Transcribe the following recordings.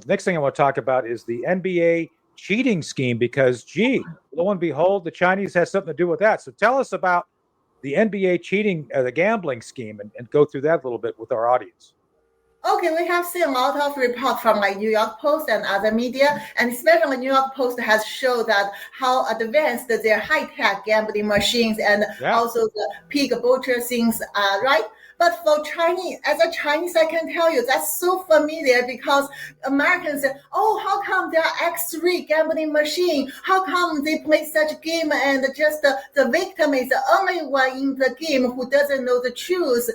The next thing I want to talk about is the NBA cheating scheme because, lo and behold, the Chinese has something to do with that. So tell us about the NBA cheating, the gambling scheme, and go through that a little bit with our audience. Okay, we have seen a lot of reports from like New York Post and other media, and especially New York Post has shown that how advanced their high-tech gambling machines and also the pig butcher things are, right? But for Chinese, as a Chinese, I can tell you that's so familiar because Americans say, oh, how come there are X3 gambling machine? How come they play such game and just the victim is the only one in the game who doesn't know the truth?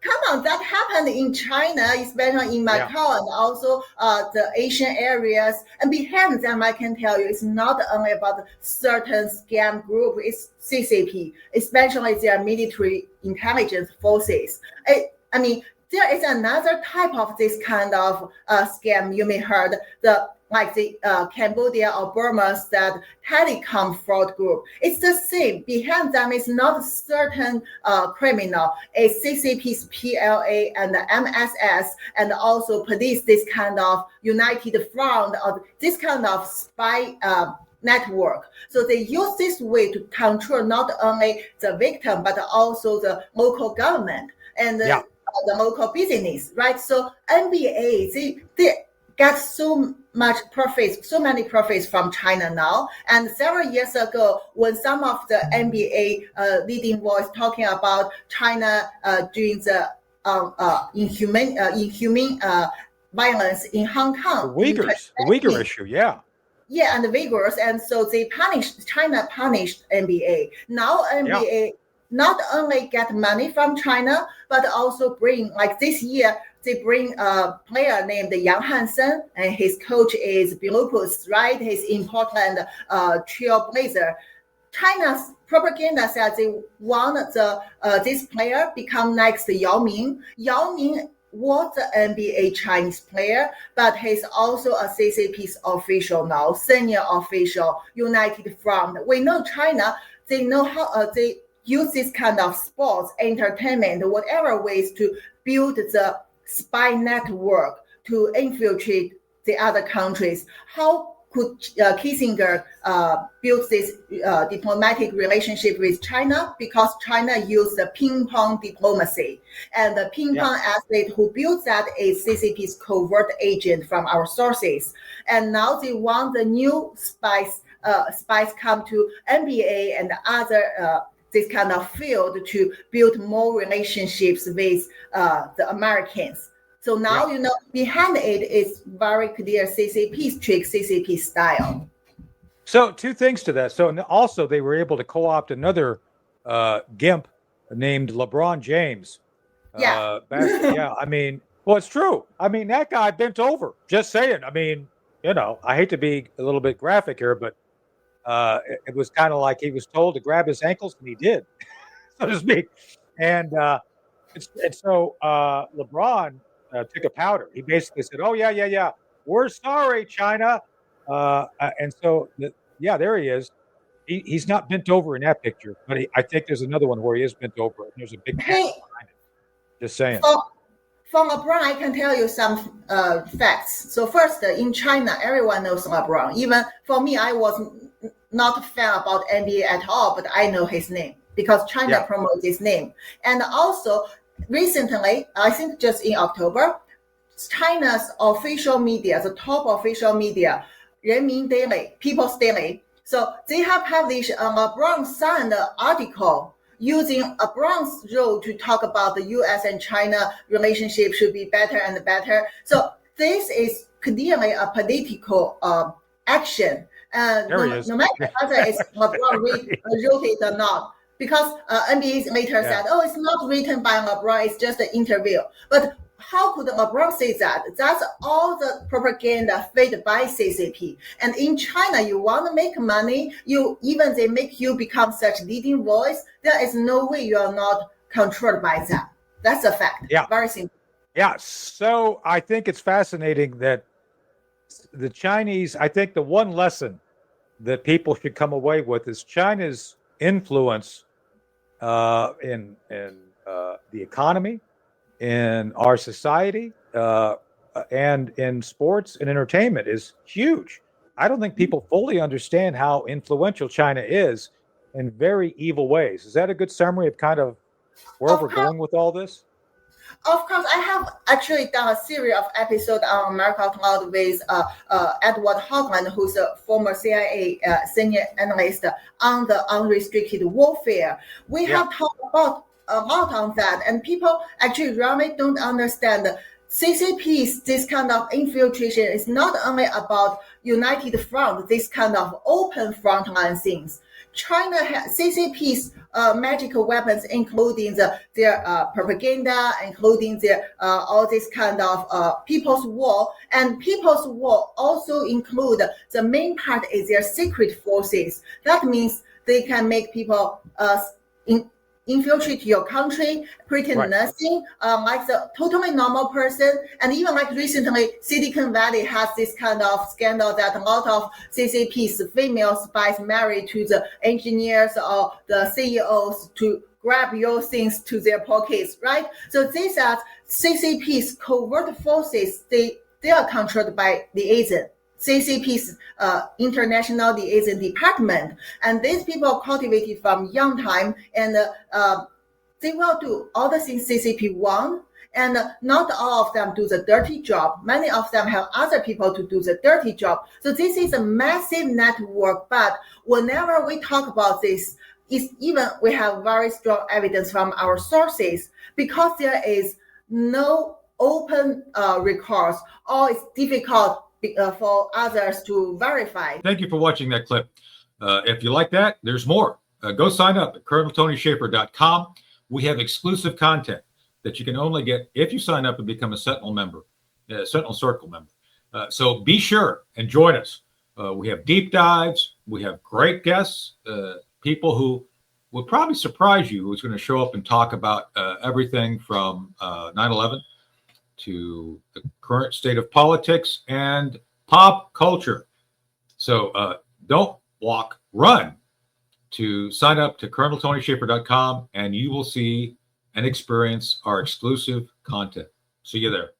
Come on, that happened in China, especially in Macau and also the Asian areas. And behind them, I can tell you, it's not only about certain scam group, it's CCP, especially their military intelligence forces. I mean, there is another type of this kind of scam you may heard, like the Cambodia or Burma that telecom fraud group. It's the same. Behind them is not a certain criminal. It's CCP's PLA and the MSS and also police, this kind of united front or this kind of spy network. So they use this way to control not only the victim, but also the local government and the local business, right? So NBA, they get so many profits from China now. And several years ago, when some of the NBA leading voice talking about China doing the inhumane violence in Hong Kong. The Uyghur issue, Yeah, and the Uyghurs. And so China punished NBA. Now NBA not only get money from China, but also bring, like this year, they bring a player named Yang Hansen, and his coach is Bilopus, right? He's in Portland, Trailblazer. China's propaganda says they want this player become next to Yao Ming. Yao Ming was the NBA Chinese player, but he's also a CCP's official now, senior official, United Front. We know China, they know how they use this kind of sports, entertainment, whatever ways to build the spy network to infiltrate the other countries. How could Kissinger build this diplomatic relationship with China? Because China used the ping-pong diplomacy. And the ping-pong athlete who built that is CCP's covert agent from our sources. And now they want the new spies come to NBA and other this kind of field to build more relationships with the Americans. So now, behind it is very clear CCP's trick, CCP style. So 2 things to that. So also they were able to co-opt another GIMP named LeBron James. I mean, well, it's true. I mean, that guy bent over. Just saying. I mean, I hate to be a little bit graphic here, but it was kind of like he was told to grab his ankles, and he did, so to speak. And so LeBron took a powder. He basically said, "Oh yeah, we're sorry, China." And so there he is. He's not bent over in that picture, but I think there's another one where he is bent over. And there's a big hat behind it. Just saying. For LeBron, I can tell you some facts. So first, in China, everyone knows LeBron. Even for me, I was not a fan about NBA at all, but I know his name because China promotes his name. And also, recently, I think just in October, China's official media, the top official media, Renmin Daily, People's Daily, so they have published a LeBron signed article using LeBron's role to talk about the U.S. and China relationship should be better and better. So this is clearly a political action. No matter whether it's LeBron wrote it or not, because NBA later said, "Oh, it's not written by LeBron; it's just an interview." But how could LeBron say that? That's all the propaganda fed by CCP. And in China, you want to make money, even they make you become such leading voice. There is no way you are not controlled by them. That's a fact. Yeah, very simple. Yeah. So I think it's fascinating that the Chinese. I think the one lesson that people should come away with is China's influence in the economy, in our society, and in sports and entertainment is huge. I don't think people fully understand how influential China is in very evil ways. Is that a good summary of kind of where we're going with all this? Of course, I have actually done a series of episodes on America Out Loud with Edward Hoagland, who's a former CIA senior analyst on the unrestricted warfare. We have talked about a lot on that, and people actually really don't understand CCP's this kind of infiltration is not only about united front, this kind of open frontline things. China has CCP's magical weapons, including their propaganda, including their all this kind of people's war. And people's war also include the main part is their secret forces. That means they can make people infiltrate your country, pretend nothing, like the totally normal person. And even like recently, Silicon Valley has this kind of scandal that a lot of CCP's female spies married to the engineers or the CEOs to grab your things to their pockets, right? So these are CCP's covert forces. They are controlled by the agent. CCP's International Liaison Department. And these people are cultivated from young time, and they will do all the things CCP want, and not all of them do the dirty job. Many of them have other people to do the dirty job. So this is a massive network, but whenever we talk about this, we have very strong evidence from our sources, because there is no open recourse, or it's difficult for others to verify. Thank you for watching that clip. If you like that, there's more. Go sign up at ColonelTonyShaffer.com. We have exclusive content that you can only get if you sign up and become a Sentinel member, Sentinel Circle member. So be sure and join us. We have deep dives. We have great guests, people who will probably surprise you, who's going to show up and talk about everything from 9/11 to the current state of politics and pop culture. So don't walk, run to sign up to ColonelTonyShaffer.com, and you will see and experience our exclusive content. See you there.